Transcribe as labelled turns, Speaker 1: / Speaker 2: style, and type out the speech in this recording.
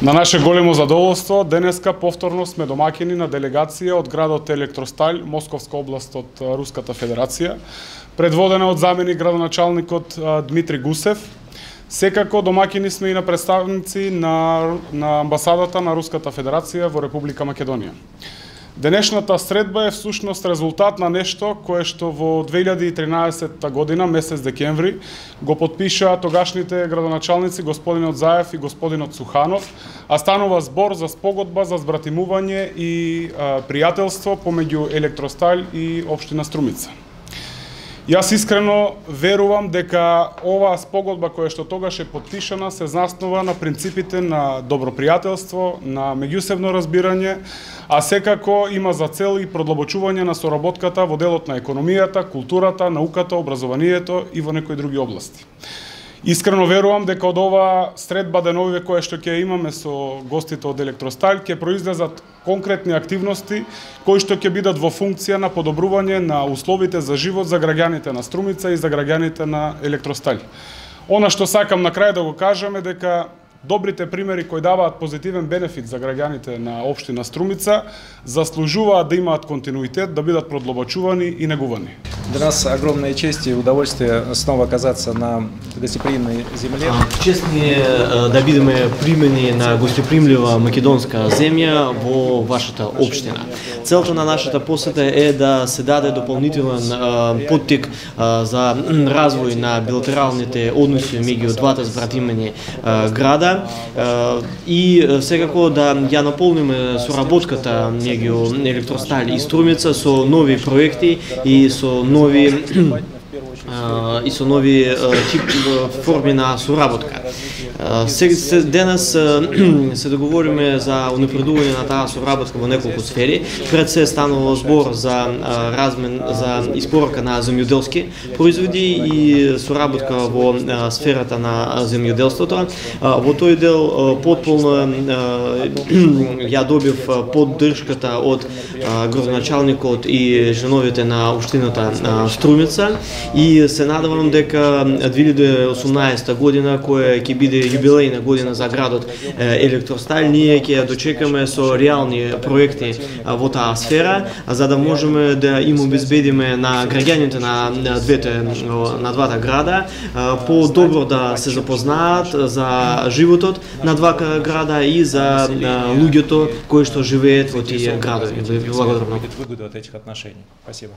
Speaker 1: На наше големо задоволство, денеска повторно сме домаќини на делегација од градот Електросталь, Московска област од Руската Федерација, предводена од заменик градоначалникот Дмитрий Гусев. Секако домаќини сме и на представници на амбасадата на Руската Федерација во Република Македонија. Денешната средба е всушност резултат на нешто кое што во 2013 година, месец декември, го подпишаа тогашните градоначалници господинот Заев и господинот Суханов, а станува збор за спогодба за збратимување и пријателство помеѓу Електросталь и општина Струмица. Јас искрено верувам дека оваа спогодба која што тогаш е подпишана се заснова на принципите на добро пријателство, на меѓусебно разбирање, а секако има за цел и продлабочување на соработката во делот на економијата, културата, науката, образованието и во некои други области. Искрено верувам дека од оваа средба деновиве која што ќе имаме со гостите од Електросталь ќе произлезат конкретни активности кои што ќе бидат во функција на подобрување на условите за живот за граѓаните на Струмица и за граѓаните на Електросталь. Она што сакам на крај да го кажам е дека добрите примери кои даваат позитивен бенефит за граѓаните на општина Струмица заслужуваат да имаат континуитет, да бидат продлабочувани и негувани.
Speaker 2: Для нас огромная честь и удовольствие снова оказаться на гостеприимной земле.
Speaker 3: Чест ми е да бидеме примени на гостопримлива македонска земја во вашата општина. Целта на нашата посета е да се даде дополнителен поттик за развој на билатералните односи меѓу двата збратимени града и секако да ја наполниме соработката меѓу Електросталь и Струмица со нови проекти и со нови форми на соработка. Денес се договориме за унапредување на таа соработка во неколку сфери. Пред се станало збор за испорака на земјоделски производи и соработка во сферата на земјоделството. Во тој дел потполно ја добив поддршката од градоначалникот и женовите на општината Струмица и се надевам дека 2018 година, која ќе биде јубилејна година за градот Електросталь, ние ќе ја дочекаме со реални проекти во таа сфера, за да можеме да им обезбедиме на граѓаните на двата града по-добро да се запознаат за животот на двата града и за луѓето кои што живеет во тие градови. Благодарам.
Speaker 2: Выгоду от этих отношений. Спасибо.